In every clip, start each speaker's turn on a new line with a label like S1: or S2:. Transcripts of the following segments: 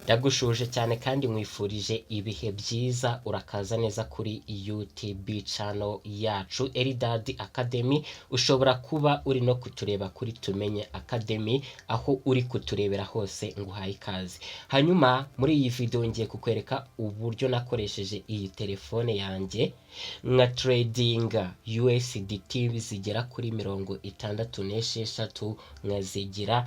S1: Ndagushuje cyane kandi mwifurije ibihe byiza. Urakaza neza kuri YouTube channel yacu Eridad Academy. Ushobora kuba uri no kutureba kuri Tumenye Academy, aho uri kuturebera hose nguhaye ikaze. Hanyuma muri iyi video ngiye kukwereka uburyo nakoresheje iyi telefone yanjye nka trading USDT zigera kuri 66 nkazigira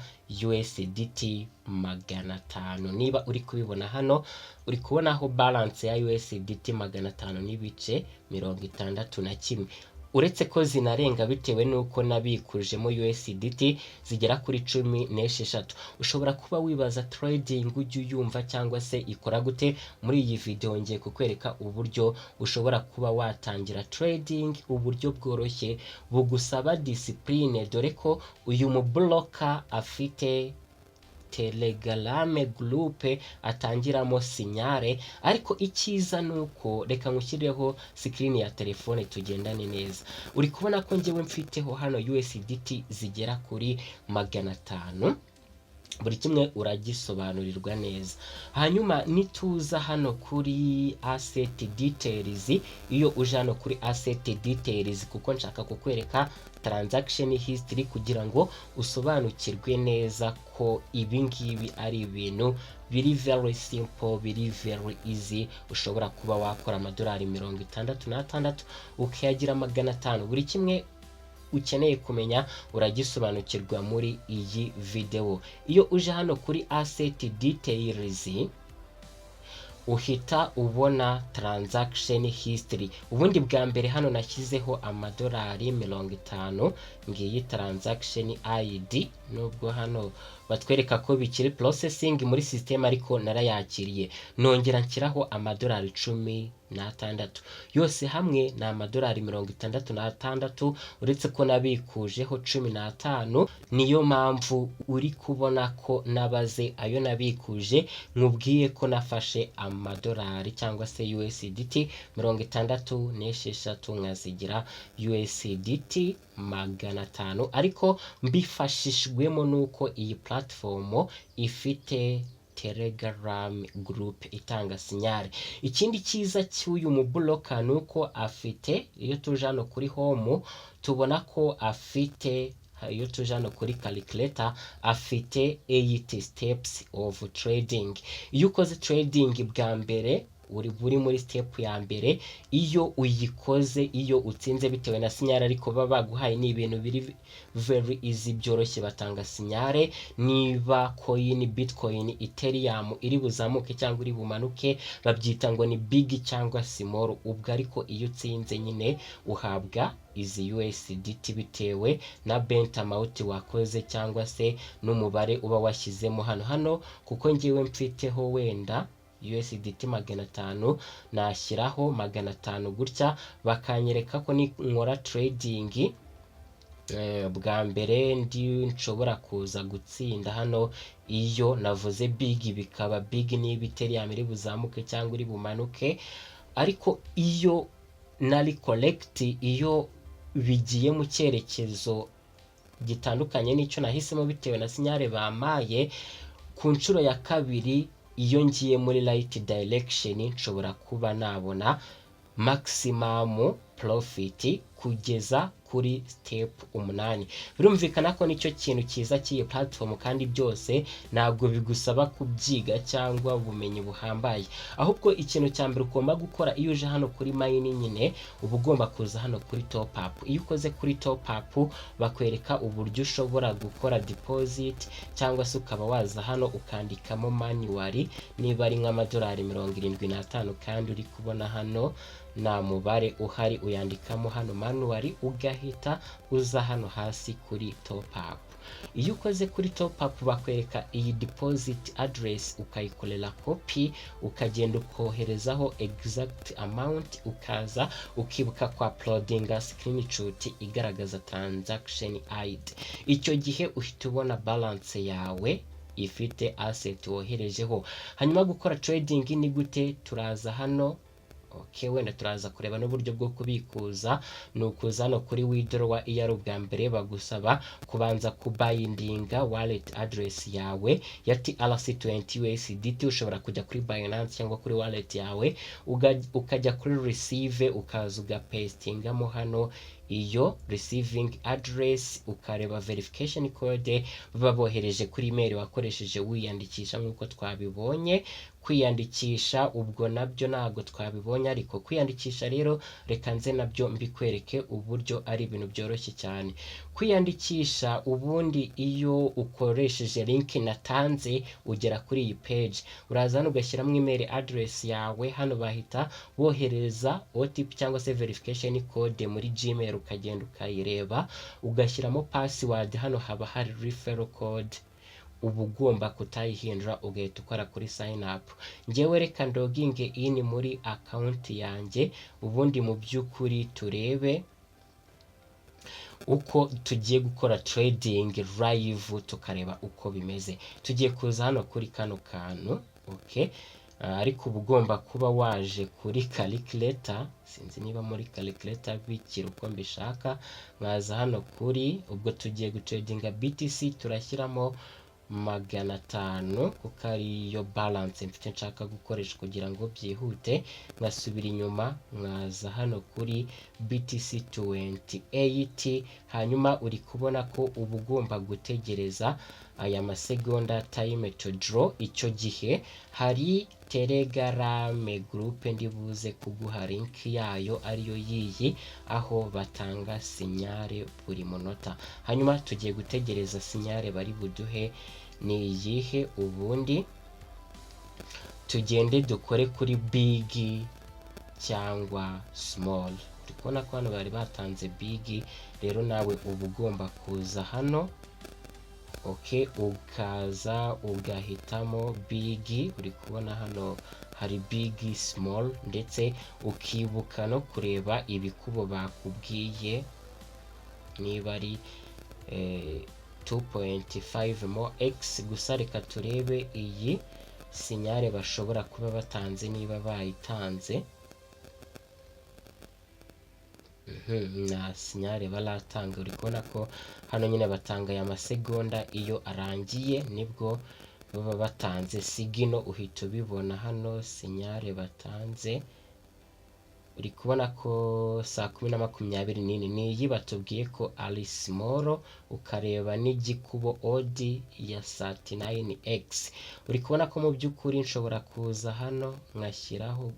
S1: USDT 500. Niba uri kubibona hano, uri kubonaho balance ya USDT 500 n'ibice 61. Uretse ko zinarenga bitewe nuko nabikujemo USDT zigera kuri 16. Ushobora kuba wibaza trading ujye uyumva cyangwa se ikora gute. Muri iyi video ngiye kukwereka uburyo ushobora kuba watangira trading, uburyo bworoshye bugusaba discipline, dore ko uyu mubloka afite Telegram group atangiramo sinyare. Ariko icyiza nuko, reka nkushyireho screen ya telefone tugendane neza. Uri kubona ko njyewe mfiteho hano USDT zigera kuri 500. Buri kimwe uragisobanurirwa neza. Hanyuma nituza hano kuri asset details, iyo uje hano kuri asset details, kuko nshaka kukwereka transaction history kugira ngo usobanukirwe neza ko ibi ngibi ari ibintu biri very simple, biri very easy. Ushobora kuba wakora amadolari 66 ukayagira 500. Buri kimwe ukeneye kumenya uragisobanukirwa muri iyi video. Iyo uje hano kuri asset details uhita ubona transaction history. Ubundi bwa mbere hano nashyizeho amadolari 50, ngiyi transaction ID, nubwo hano batwereka ko bikiri processing muri system, ariko narayakiriye. Nongera nshyiraho amadolari 16. Yose hamwe na amadolari 66, uretse ko nabikujeho 15. Niyo mpamvu uri kubona ko nabaze ayo nabikuje. Nkubwiye ko nafashe amadolari cyangwa se USDT 66 nkazigira USDT 500, ariko mbifashishwemo nuko iyi platform ifite Telegram group itanga sinyare. Ikindi cyiza cy'uyu mubloka nuko afite, iyo tuje hano kuri home tubona ko afite, iyo tuje hano kuri calculator afite 80 steps of trading. Iyo ukoze trading bwa mbere uri muri step ya mbere, iyo uyikoze, iyo utsinze bitewe na sinyare, ariko baba baguhaye ni ibintu biri very easy, byoroshye. Batanga sinyare niba coin, Bitcoin, Ethereum iri buzamuke cyangwa iri bumanuke, babyita ngo ni big cyangwa small. Ubwo ariko iyo utsinze nyine uhabwa izi USDT bitewe na bet amount wakoze cyangwa se n'umubare uba washyizemo hano. Kuko ngiyewe mfiteho wenda USDT 500, nashyiraho 500 gutya, bakanyereka ko ni nkora trading bwa mbere nshobora kuza gutsinda hano. Iyo navuze big bikaba big, niba Ethereum iri buzamuke cyangwa iri bumanuke. Ariko iyo nari correct, iyo bigiye mu cyerekezo gitandukanye n'icyo nahisemo bitewe na sinyare bamaye, ku nshuro ya kabiri iyo ngiye muri right direction nshobora kuba nabona maximum profit kugeza kuri step 8. Birumvikana ko nicyo kintu cyiza cy'iyi platform, kandi byose ntabwo bigusaba kubyiga cyangwa ubumenyi buhambaye. Ahubwo ikintu cya mbere ugomba gukora iyo uje hano kuri mine nyine, uba ugomba kuza hano kuri top up. Iyo ukoze kuri top up bakwereka uburyo ushobora gukora deposit, cyangwa se ukaba waza hano ukandikamo manually niba ari nk'amadolari 75, kandi uri kubona hano na mubare uhari uyandikamo hano manually, ugahita uza hano hasi kuri top up. Iyo ukoze kuri top up bakwereka iyi deposit address, ukayikorera copy, ukagenda ukoherezaho exact amount, ukaza ukibuka kwa uploading screenshot igaragaza transaction ID. Icyo gihe uhita ubona balance yawe ifite asset woherejeho. Hanyuma gukora trading ni gute? Turaza hano Okay, wenda turaza kureba n'uburyo bwo kubikuza. Ni ukuza hano kuri withdraw, iyo ari ubwa mbere bagusaba kubanza kubayindinga wallet address yawe ya TRC20 USDT. ushobora kujya kuri Binance cyangwa kuri wallet yawe ukajya kuri receive, ukaza ugapastingamo hano iyo receiving address, ukareba verification code babohereje kuri email wakoresheje wiyandikisha. nk'uko twabibonye kwiyandikisha ubwo nabyo ntago twabibonye, ariko kwiyandikisha rero reka nze nabyo mbikwereke uburyo ari ibintu byoroshye cyane. Kwiyandikisha ubundi iyo ukoresheje link natanze ugera kuri iyi page, uraza hano ugashyiramo email address yawe, hano bahita bohereza OTP cyangwa se verification code muri Gmail, ukagenda ukayireba ugashyiramo password. hano haba hari referral code, uba ugomba kutayihindura ugahita ukora kuri sign up. Njyewe reka ndoginge in muri account yanjye, ubundi mu by'ukuri turebe uko tugiye gukora trading live, tukareba uko bimeze. Tugiye kuza hano kuri kano kantu, okay. Ariko uba ugomba kuba waje kuri calculator, sinzi niba muri calculator bikira uko mbishaka. Mwaza hano kuri, ubwo tugiye gutradinga BTC, turashyiramo 500 kuko ariyo balance mfite nshaka gukoresha kugira ngo byihute. Nkasubira inyuma, mwaza hano kuri BTC 28, hanyuma uri kubona ko uba ugomba gutegereza aya masegonda time to draw. icyo gihe hari Telegram group ndibuze kuguha link yayo, ariyo yiyi, aho batanga sinyare buri munota. Hanyuma tugiye gutegereza sinyare bari buduhe ni iyihe, ubundi tugende dukore kuri big cyangwa small. Tukona ko hano bari batanze big, rero nawe uba ugomba kuza hano, okay, ukaza ugahitamo big. uri kubona hano hari big, small, ndetse ukibuka no kureba ibikubo bakubwiye niba ari 2.5 more x. gusa reka turebe iyi sinyare bashobora kuba batanze, niba bayitanze. Na sinyare baratanga. uri kubona ko hano nyine batanga aya masegonda, iyo arangiye nibwo baba batanze sigino. uhita ubibona hano sinyare batanze. uri kubona ko saa 10:24 ni iyi batubwiye ko ari small, ukareba n'igikubo odi ya 39x. uri kubona ko mu by'ukuri nshobora kuza hano nkashyiraho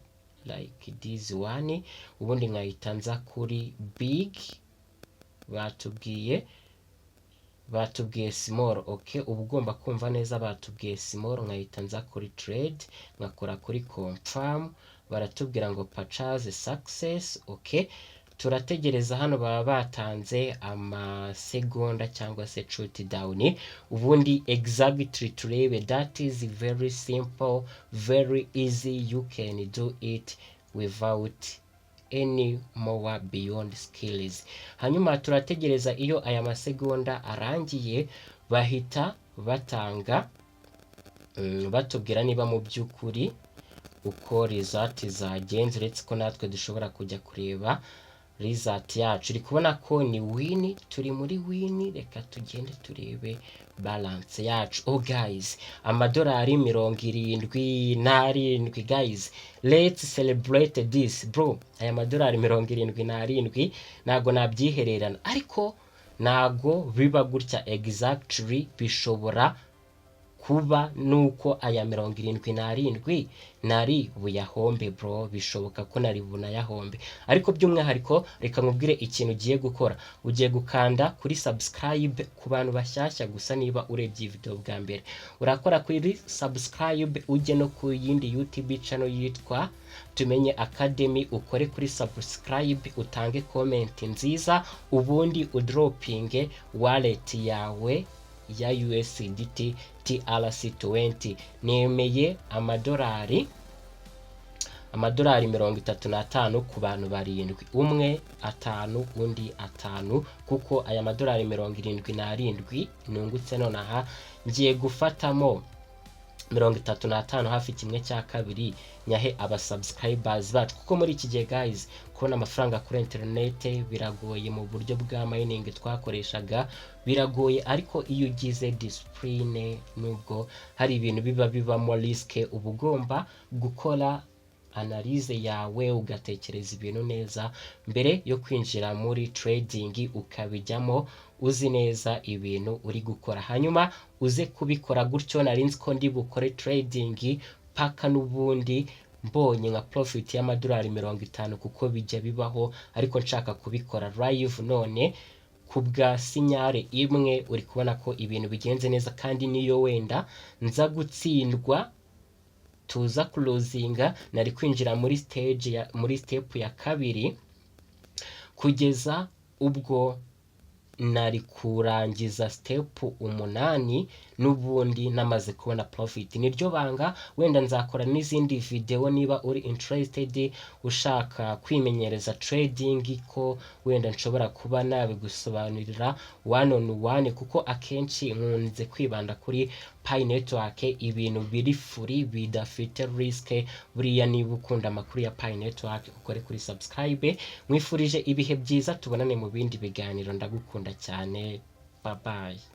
S1: like this one, ubundi nkahita nza kuri big. batubwiye small, okay. uba ugomba kumva neza batubwiye small, nkahita nza kuri trade, nkakora kuri confirm. baratubwira ngo purchase success, okay. turategereza hano baba batanze amasegonda cyangwa se shoot down, ubundi exactly turebe. That is very simple, very easy, you can do it without any more beyond skills. hanyuma turategereza iyo aya masegonda arangiye, bahita batanga batubwira niba mu by'ukuri uko result zagenze, uretse ko natwe dushobora kujya kureba result yacu. uri kubona ko ni win, turi muri win. reka tugende turebe balance yacu. Guys, amadolari 77. guys, let's celebrate this bro. aya madolari 77 ntago nabyihererana, ariko ntago biba gutya exactly. bishobora kuba nuko aya 77 nari buyahombe bro, bishoboka ko nari bunayahombe. ariko by'umwihariko reka nkubwire ikintu ugiye gukora. ugiye gukanda kuri subscribe ku bantu bashyashya gusa. niba urebye video bwa mbere, urakora kuri subscribe, ujye no ku yindi YouTube channel yitwa Tumenye Academy, ukore kuri subscribe, utange comment nziza, ubundi udropinge wallet yawe ya USDT TRC20. nemeye amadolari 35 ku bantu 7, umwe 5 undi 5, kuko aya madolari 77 nungutse nonaha ngiye gufatamo 35 hafi kimwe cya kabiri nyahe aba subscribers bacu, kuko muri iki gihe guys kubona amafaranga kuri internet biragoye. Mu buryo bwa mining twakoreshaga biragoye, ariko iyo ugize discipline nubwo hari ibintu bibamo risk, uba ugomba gukora analyse yawe ugatekereza ibintu neza mbere yo kwinjira muri trading, ukabijyamo uzi neza ibintu uri gukora, hanyuma uze kubikora gutyo. Narinzi ko ndi bukore trading paka n'ubundi mbonye nka profit y'amadolari 50 kuko bijya bibaho, ariko nshaka kubikora live none kubwa sinyare imwe uri kubona ko ibintu bigenze neza, kandi niyo wenda nza gutsindwa tuza closinga nari kwinjira muri step ya kabiri kugeza ubwo nari kurangiza step 8 n'ubundi namaze kubona profit. Niryo banga, wenda nzakora n'izindi video niba uri interested ushaka kwimenyereza trading, ko wenda nshobora kuba nabigusobanurira one on one, kuko akenshi nkunze kwibanda kuri Pi Network, ibintu biri free bidafite risk. Buriya niba ukunda amakuru ya Pi Network ukore kuri subscribe. Mwifurije ibihe byiza, tubonane mu bindi biganiro, ndagukunda cyane, bye bye.